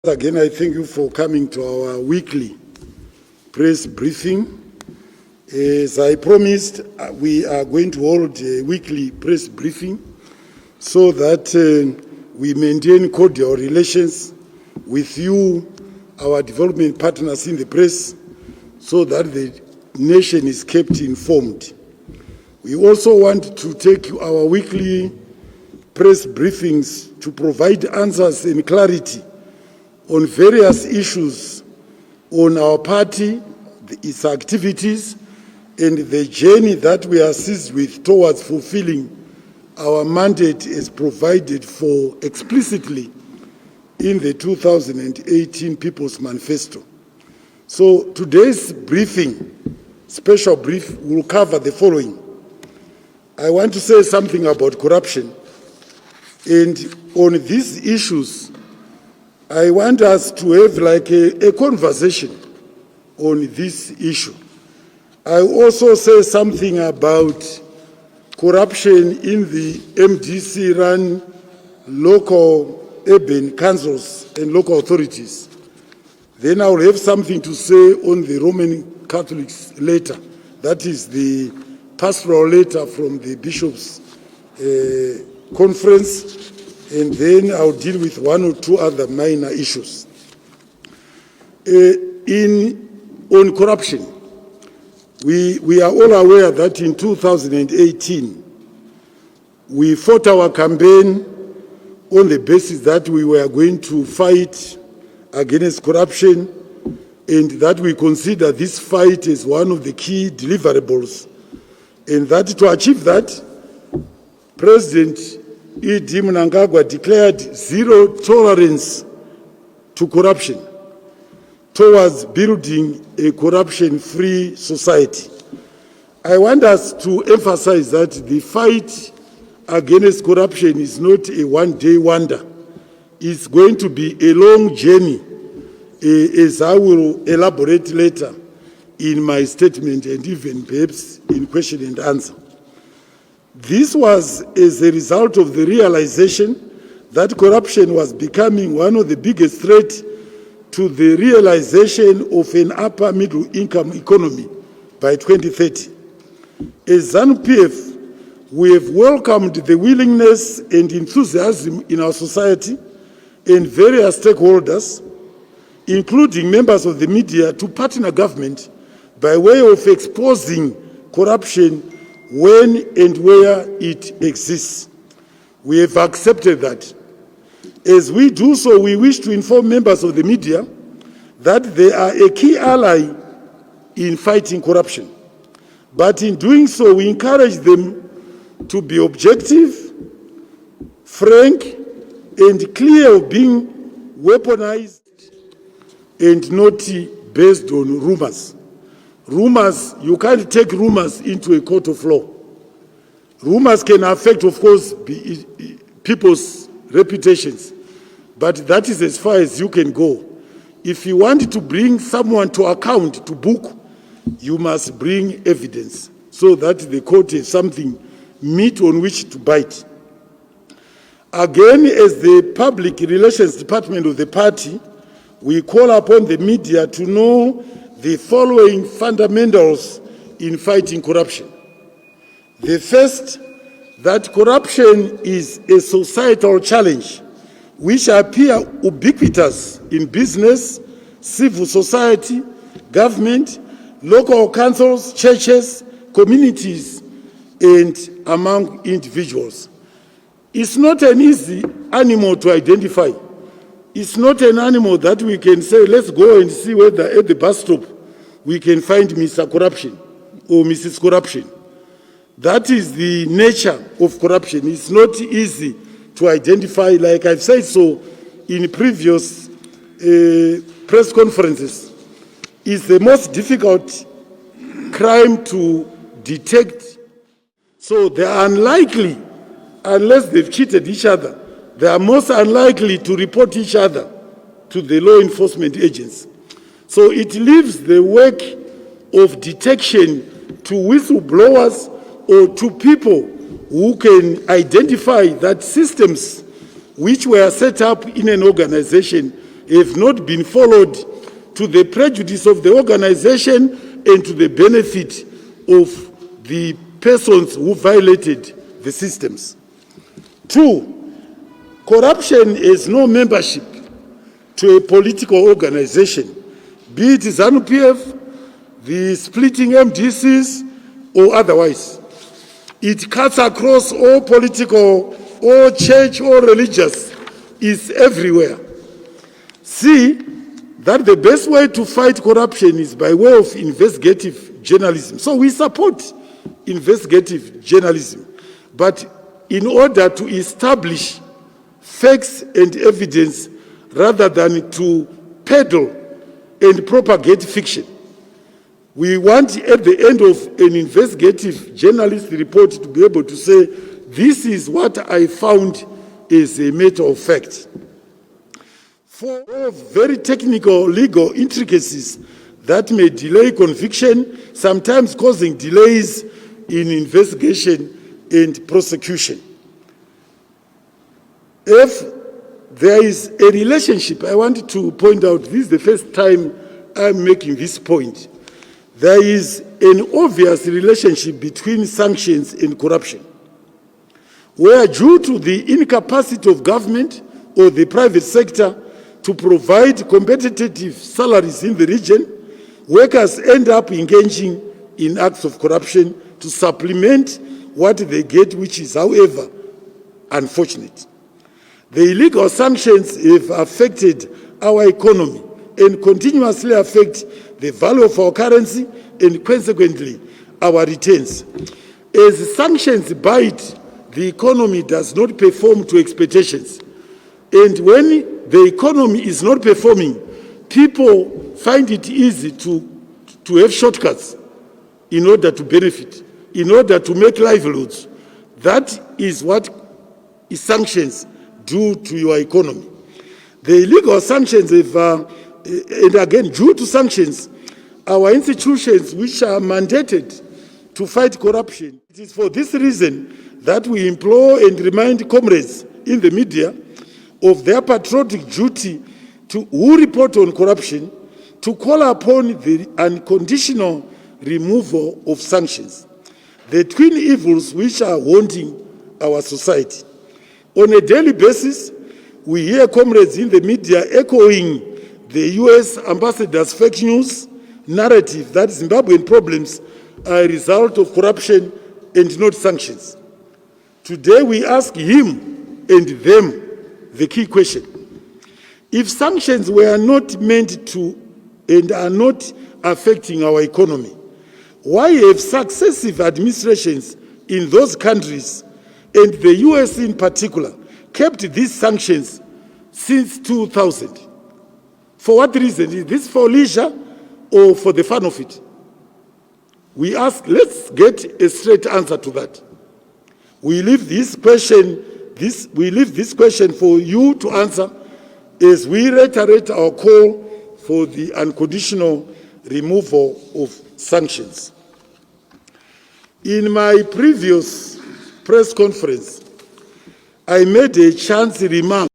Again, I thank you for coming to our weekly press briefing. As I promised, we are going to hold a weekly press briefing so that we maintain cordial relations with you, our development partners in the press, so that the nation is kept informed. We also want to take our weekly press briefings to provide answers and clarity on various issues on our party, its activities, and the journey that we are seized with towards fulfilling our mandate as provided for explicitly in the 2018 People's Manifesto. So today's briefing, special brief, will cover the following. I want to say something about corruption, and on these issues, I want us to have like a conversation on this issue. I also say something about corruption in the MDC-run local urban councils and local authorities. Then I will have something to say on the Roman Catholics letter, that is the pastoral letter from the Bishops' Conference, and then I'll deal with one or two other minor issues. On corruption, we are all aware that in 2018, we fought our campaign on the basis that we were going to fight against corruption and that we consider this fight as one of the key deliverables, and that to achieve that, President E.D. Mnangagwa declared zero tolerance to corruption towards building a corruption-free society. I want us to emphasize that the fight against corruption is not a one-day wonder. It's going to be a long journey, as I will elaborate later in my statement and even perhaps in question and answer. This was as a result of the realization that corruption was becoming one of the biggest threats to the realization of an upper middle income economy by 2030. As ZANU PF, we have welcomed the willingness and enthusiasm in our society and various stakeholders, including members of the media, to partner government by way of exposing corruption when and where it exists. We have accepted that. As we do so, we wish to inform members of the media that they are a key ally in fighting corruption. But in doing so, we encourage them to be objective, frank, and clear of being weaponized and not based on rumors. Rumors, you can't take rumors into a court of law. Rumors can affect, of course, people's reputations, but that is as far as you can go. If you want to bring someone to account, to book, you must bring evidence so that the court has something meat on which to bite. Again, as the Public Relations Department of the party, we call upon the media to know the following fundamentals in fighting corruption. The first, that corruption is a societal challenge which appear ubiquitous in business, civil society, government, local councils, churches, communities, and among individuals. It's not an easy animal to identify. It's not an animal that we can say, let's go and see whether at the bus stop we can find Mr. Corruption or Mrs. Corruption. That is the nature of corruption. It's not easy to identify, like I've said so in previous press conferences. It's the most difficult crime to detect. So they are unlikely, unless they've cheated each other, they are most unlikely to report each other to the law enforcement agents. So it leaves the work of detection to whistleblowers or to people who can identify that systems which were set up in an organization have not been followed to the prejudice of the organization and to the benefit of the persons who violated the systems. 2, corruption has no membership to a political organization, be it ZANU PF, the splitting MDCs, or otherwise. It cuts across all political, all church, all religious, is everywhere. See that the best way to fight corruption is by way of investigative journalism. So we support investigative journalism, but in order to establish facts and evidence rather than to peddle and propagate fiction. We want at the end of an investigative journalist report to be able to say, this is what I found is a matter of fact. For very technical legal intricacies that may delay conviction, sometimes causing delays in investigation and prosecution. If there is a relationship, I want to point out, this is the first time I'm making this point. There is an obvious relationship between sanctions and corruption, where due to the incapacity of government or the private sector to provide competitive salaries in the region, workers end up engaging in acts of corruption to supplement what they get, which is, however, unfortunate. The illegal sanctions have affected our economy and continuously affect the value of our currency and consequently our returns. As sanctions bite, the economy does not perform to expectations. And when the economy is not performing, people find it easy to have shortcuts in order to benefit, in order to make livelihoods. That is what sanctions do to your economy. The illegal sanctions have, and again, due to sanctions, our institutions which are mandated to fight corruption. It is for this reason that we implore and remind comrades in the media of their patriotic duty who report on corruption to call upon the unconditional removal of sanctions, the twin evils which are haunting our society. On a daily basis, we hear comrades in the media echoing the US ambassador's fake news narrative that Zimbabwean problems are a result of corruption and not sanctions. Today we ask him and them the key question. If sanctions were not meant to and are not affecting our economy, why have successive administrations in those countries, and the US in particular, kept these sanctions since 2000? For what reason? Is this for leisure or for the fun of it? We ask, let's get a straight answer to that. We leave this question for you to answer as we reiterate our call for the unconditional removal of sanctions. In my previous press conference, I made a chance remark